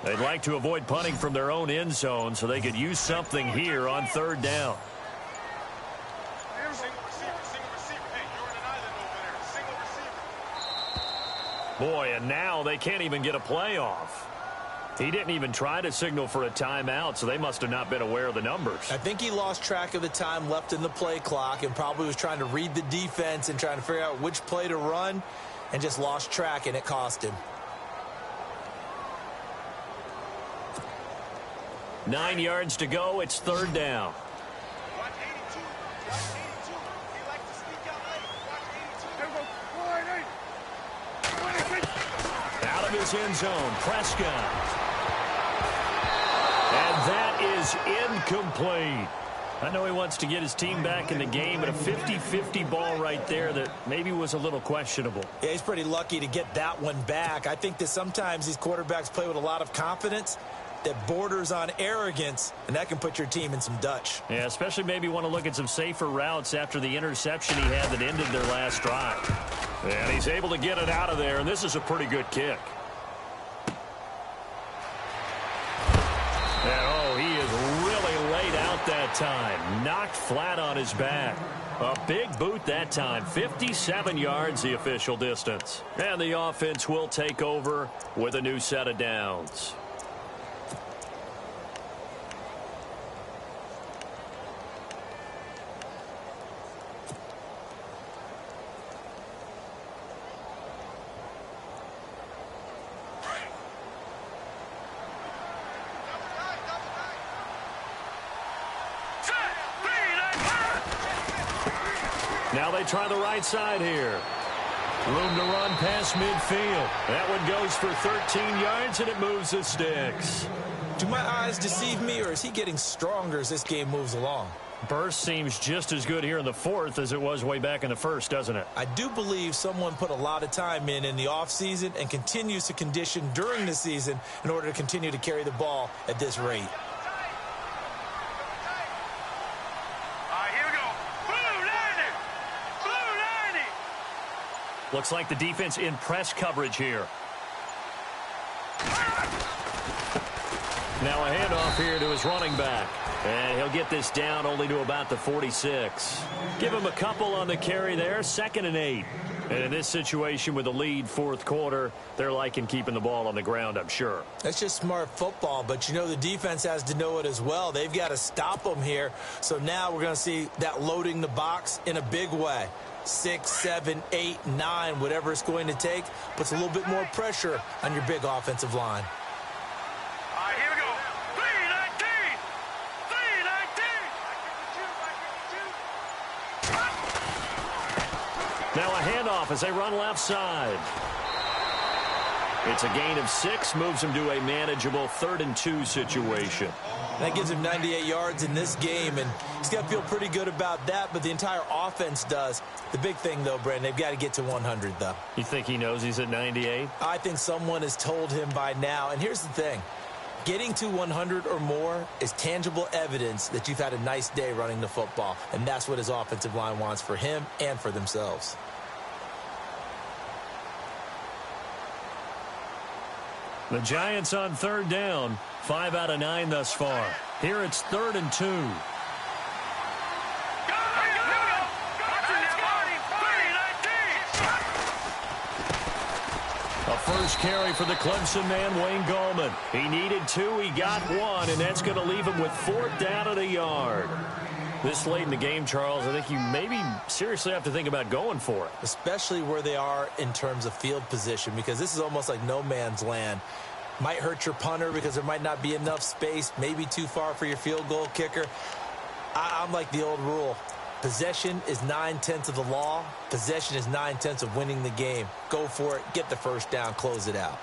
They'd like to avoid punting from their own end zone so they could use something here on 3rd down. Boy, and now they can't even get a play off. He didn't even try to signal for a timeout, so they must have not been aware of the numbers. I think he lost track of the time left in the play clock and probably was trying to read the defense and trying to figure out which play to run and just lost track, and it cost him. 9 yards to go. It's 3rd down. Out of his end zone, Prescott. And that is incomplete. I know he wants to get his team back in the game, but a 50-50 ball right there that maybe was a little questionable. Yeah, he's pretty lucky to get that one back. I think that sometimes these quarterbacks play with a lot of confidence that borders on arrogance, and that can put your team in some Dutch. Yeah, especially maybe want to look at some safer routes after the interception he had that ended their last drive. And he's able to get it out of there, and this is a pretty good kick. And, oh, he is really laid out that time. Knocked flat on his back. A big boot that time. 57 yards, the official distance. And the offense will take over with a new set of downs. Now they try the right side here. Room to run past midfield. That one goes for 13 yards, and it moves the sticks. Do my eyes deceive me, or is he getting stronger as this game moves along? Burst seems just as good here in the 4th as it was way back in the 1st, doesn't it? I do believe someone put a lot of time in the offseason and continues to condition during the season in order to continue to carry the ball at this rate. Looks like the defense in press coverage here. Now a handoff here to his running back. And he'll get this down only to about the 46. Give him a couple on the carry there. 2nd and 8. And in this situation with the lead fourth quarter, they're liking keeping the ball on the ground, I'm sure. That's just smart football, but you know the defense has to know it as well. They've got to stop them here. So now we're going to see that loading the box in a big way. 6, 7, 8, 9, whatever it's going to take, puts a little bit more pressure on your big offensive line. All right, here we go. 3-19. Now a handoff as they run left side. It's a gain of 6, moves him to a manageable 3rd and 2 situation. That gives him 98 yards in this game, and he's got to feel pretty good about that, but the entire offense does. The big thing, though, Brandon, they've got to get to 100, though. You think he knows he's at 98? I think someone has told him by now, and here's the thing. Getting to 100 or more is tangible evidence that you've had a nice day running the football, and that's what his offensive line wants for him and for themselves. The Giants on 3rd down. 5 out of 9 thus far. Here it's 3rd and 2. A first carry for the Clemson man, Wayne Gallman. He needed 2, he got 1, and that's going to leave him with 4th down at a yard. This late in the game, Charles, I think you maybe seriously have to think about going for it. Especially where they are in terms of field position, because this is almost like no man's land. Might hurt your punter because there might not be enough space, maybe too far for your field goal kicker. I'm like the old rule. Possession is 9/10 of the law. Possession is 9/10 of winning the game. Go for it, get the first down, close it out.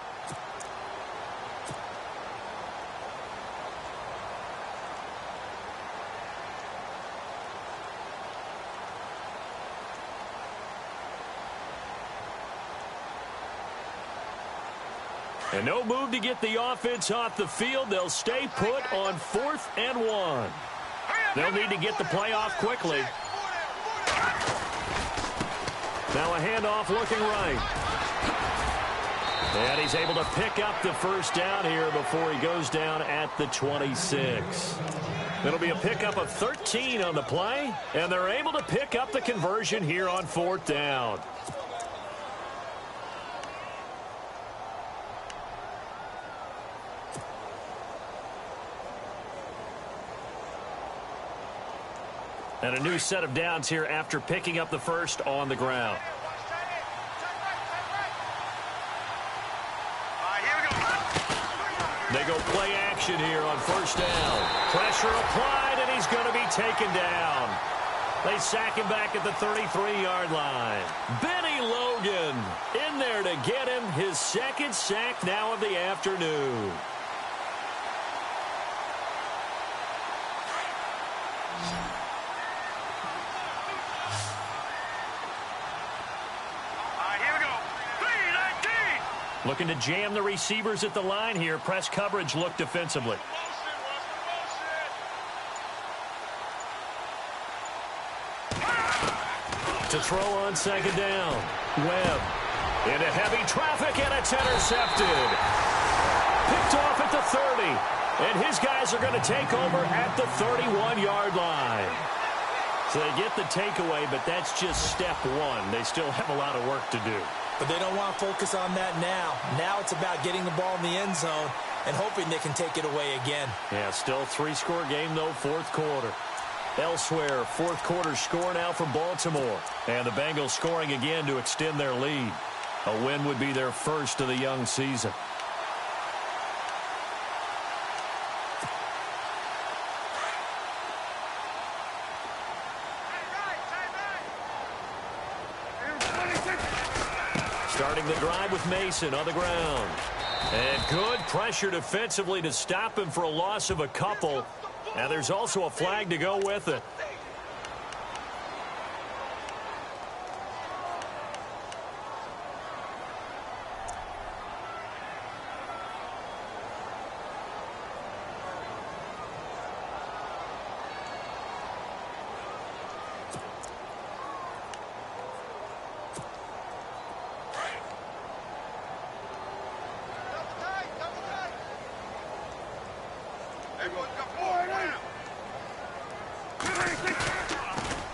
And no move to get the offense off the field. They'll stay put on 4th and 1. They'll need to get the play off quickly. Now a handoff looking right. And he's able to pick up the first down here before he goes down at the 26. It'll be a pickup of 13 on the play, and they're able to pick up the conversion here on 4th down. And a new set of downs here after picking up the first on the ground. They go play action here on 1st down. Pressure applied, and he's going to be taken down. They sack him back at the 33-yard line. Benny Logan in there to get him his 2nd sack now of the afternoon. Looking to jam the receivers at the line here. Press coverage look defensively. To throw on 2nd down. Webb into heavy traffic, and it's intercepted. Picked off at the 30. And his guys are going to take over at the 31-yard line. So they get the takeaway, but that's just step 1. They still have a lot of work to do. But they don't want to focus on that now. Now it's about getting the ball in the end zone and hoping they can take it away again. Yeah, still 3-score game, though, 4th quarter. Elsewhere, 4th quarter score now from Baltimore. And the Bengals scoring again to extend their lead. A win would be their first of the young season. Starting the drive with Mason on the ground. And good pressure defensively to stop him for a loss of a couple. And there's also a flag to go with it.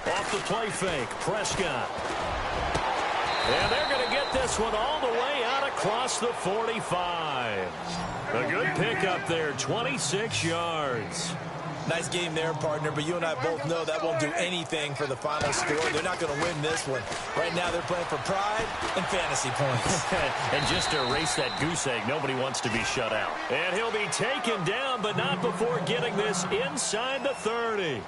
Off the play fake, Prescott. And they're going to get this one all the way out across the 45. A good pickup there, 26 yards. Nice game there, partner, but you and I both know that won't do anything for the final score. They're not going to win this one. Right now, they're playing for pride and fantasy points. And just to erase that goose egg, nobody wants to be shut out. And he'll be taken down, but not before getting this inside the 30.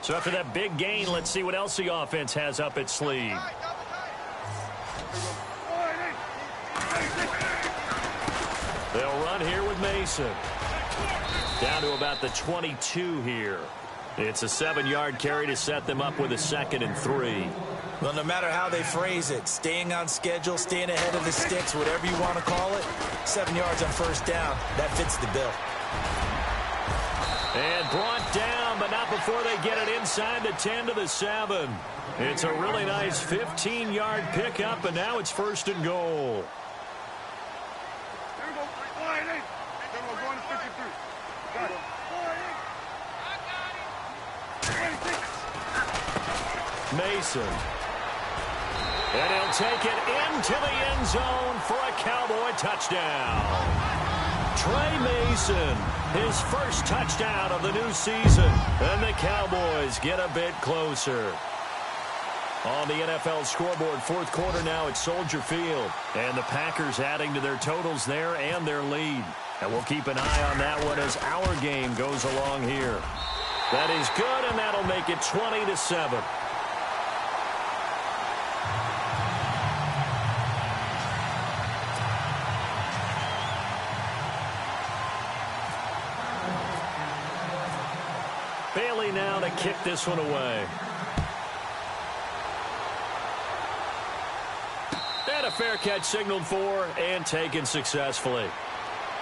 So after that big gain, let's see what else the offense has up its sleeve. They'll run here with Mason. Down to about the 22 here. It's a 7-yard carry to set them up with a 2nd and 3. Well, no matter how they phrase it, staying on schedule, staying ahead of the sticks, whatever you want to call it, 7 yards on first down, that fits the bill. And brought down, but not before they get it inside the 10 to the 7. It's a really nice 15-yard pickup, and now it's 1st and goal. Mason. And he'll take it into the end zone for a Cowboy touchdown. Trey Mason, his first touchdown of the new season, and the Cowboys get a bit closer. On the NFL scoreboard, 4th quarter now at Soldier Field, and the Packers adding to their totals there and their lead. And we'll keep an eye on that one as our game goes along here. That is good, and that'll make it 20-7. Bailey now to kick this one away. And a fair catch signaled for and taken successfully.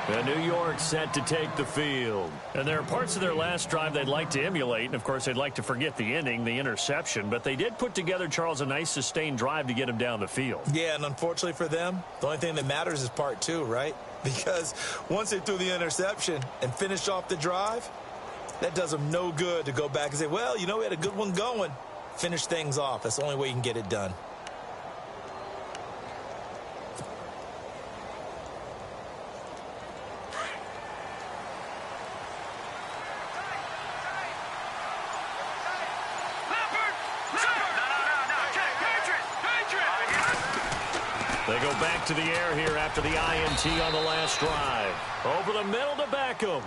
And New York set to take the field. And there are parts of their last drive they'd like to emulate. And, of course, they'd like to forget the ending, the interception. But they did put together, Charles, a nice sustained drive to get him down the field. Yeah, and unfortunately for them, the only thing that matters is part 2, right? Because once they threw the interception and finished off the drive, that does them no good to go back and say, well, you know, we had a good one going. Finish things off. That's the only way you can get it done. They go back to the air here after the INT on the last drive. Over the middle to Beckham.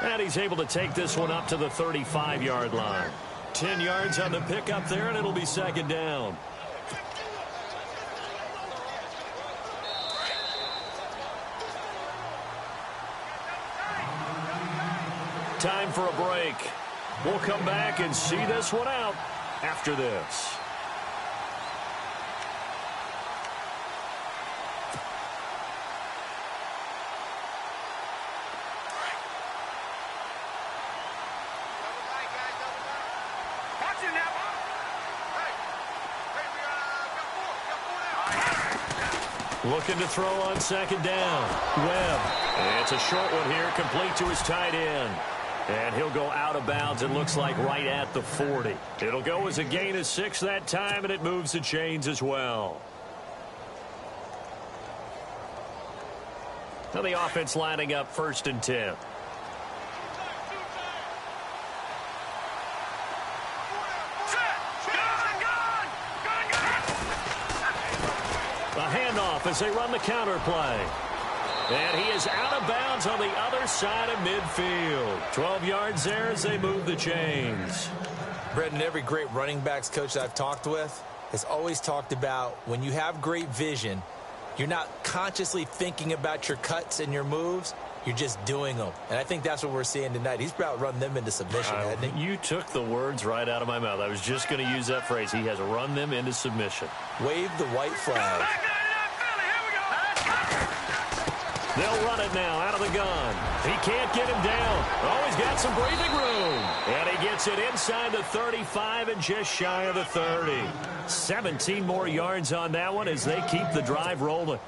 And he's able to take this one up to the 35-yard line. 10 yards on the pickup there, and it'll be 2nd down. Time for a break. We'll come back and see this one out after this. Looking to throw on 2nd down. Webb. It's a short one here, complete to his tight end. And he'll go out of bounds, it looks like right at the 40. It'll go as a gain of 6 that time, and it moves the chains as well. Now the offense lining up 1st and 10. As they run the counter play. And he is out of bounds on the other side of midfield. 12 yards there as they move the chains. Brendan, every great running backs coach that I've talked with has always talked about when you have great vision, you're not consciously thinking about your cuts and your moves. You're just doing them. And I think that's what we're seeing tonight. He's about run them into submission, hasn't he? You took the words right out of my mouth. I was just going to use that phrase. He has run them into submission. Wave the white flag. They'll run it now out of the gun. He can't get him down. Oh, he's got some breathing room. And he gets it inside the 35 and just shy of the 30. 17 more yards on that one as they keep the drive rolling.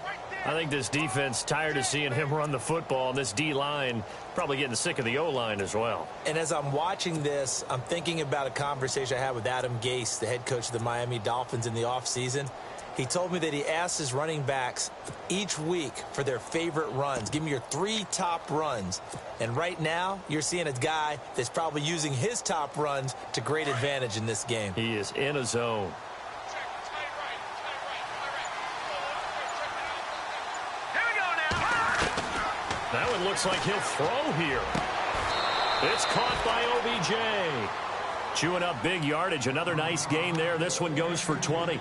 I think this defense tired of seeing him run the football, and this D-line probably getting sick of the O-line as well. And as I'm watching this, I'm thinking about a conversation I had with Adam Gase, the head coach of the Miami Dolphins, in the offseason. He told me that he asked his running backs each week for their favorite runs. Give me your 3 top runs. And right now, you're seeing a guy that's probably using his top runs to great advantage in this game. He is in a zone. That one looks like he'll throw here. It's caught by OBJ. Chewing up big yardage. Another nice gain there. This one goes for 20.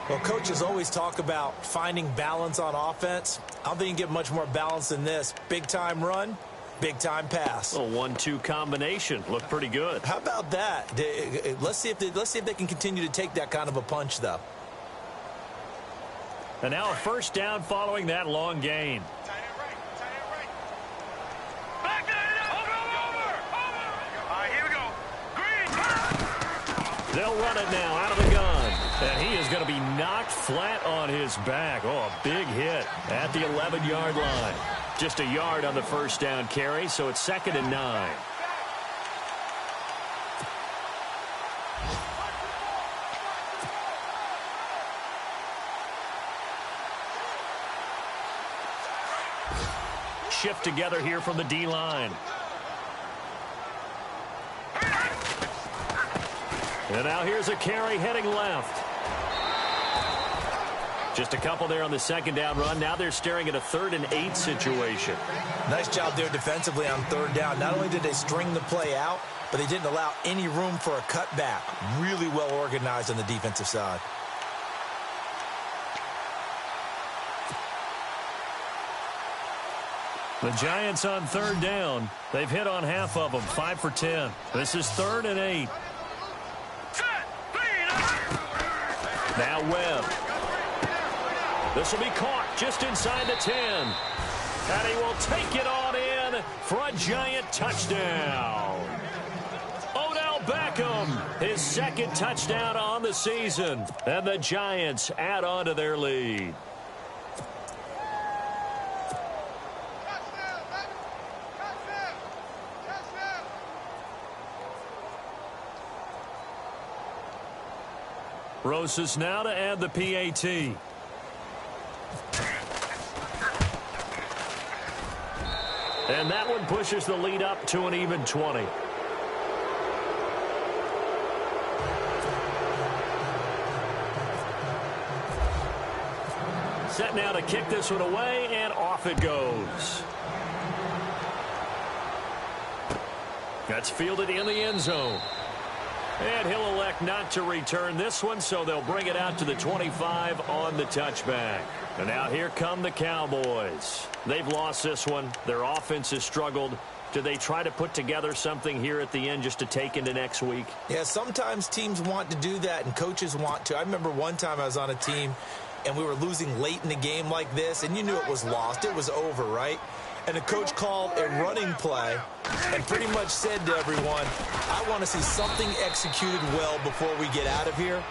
Well, coaches always talk about finding balance on offense. I don't think you can get much more balance than this. Big-time run, big-time pass. A 1-2 combination. Looked pretty good. How about that? Let's see if they can continue to take that kind of a punch, though. And now a first down following that long gain. They'll run it now out of the gun. And he is going to be knocked flat on his back. Oh, a big hit at the 11-yard line. Just a yard on the first down carry, so it's 2nd and 9. Shift together here from the D-line. And now here's a carry heading left. Just a couple there on the 2nd down run. Now they're staring at a 3rd and 8 situation. Nice job there defensively on 3rd down. Not only did they string the play out, but they didn't allow any room for a cutback. Really well organized on the defensive side. The Giants on 3rd down. They've hit on half of them, 5 for 10. This is 3rd and 8. Now Webb. This will be caught just inside the 10. And he will take it on in for a Giant touchdown. Odell Beckham, his 2nd touchdown on the season. And the Giants add on to their lead. Rosas now to add the PAT. And that one pushes the lead up to an even 20. Set now to kick this one away, and off it goes. That's fielded in the end zone. And he'll elect not to return this one, so they'll bring it out to the 25 on the touchback. And now here come the Cowboys. They've lost this one. Their offense has struggled. Do they try to put together something here at the end just to take into next week? Yeah, sometimes teams want to do that, and coaches want to. I remember one time I was on a team, and we were losing late in the game like this, and you knew it was lost. It was over, right? And the coach called a running play and pretty much said to everyone, I want to see something executed well before we get out of here.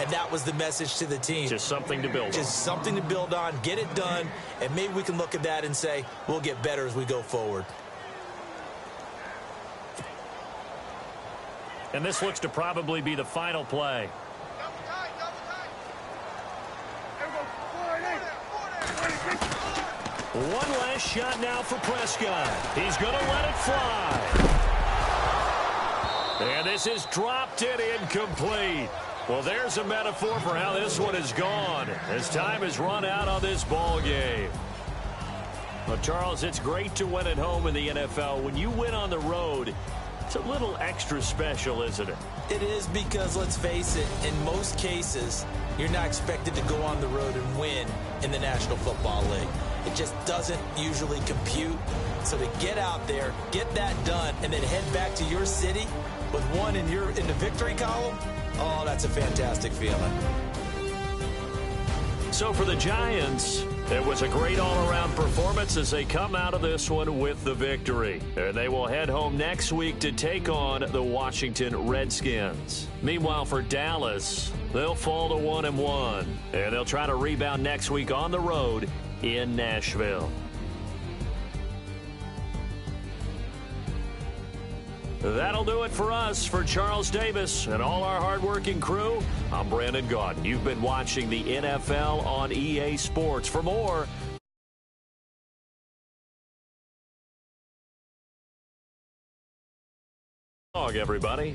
And that was the message to the team. Just something to build on. Just something to build on, get it done, and maybe we can look at that and say, we'll get better as we go forward. And this looks to probably be the final play. One last shot now for Prescott. He's going to let it fly. And this is dropped and incomplete. Well, there's a metaphor for how this one is gone as time has run out on this ball game. Well, Charles, it's great to win at home in the NFL. When you win on the road, it's a little extra special, isn't it? It is, because let's face it, in most cases, you're not expected to go on the road and win in the National Football League. It just doesn't usually compute. So to get out there, get that done, and then head back to your city with one in the victory column, oh, that's a fantastic feeling. So for the Giants, it was a great all-around performance as they come out of this one with the victory. And they will head home next week to take on the Washington Redskins. Meanwhile, for Dallas, they'll fall to 1-1, and they'll try to rebound next week on the road in Nashville. That'll do it for us. For Charles Davis and all our hardworking crew, I'm Brandon Gaudin. You've been watching the NFL on EA Sports. For more, everybody.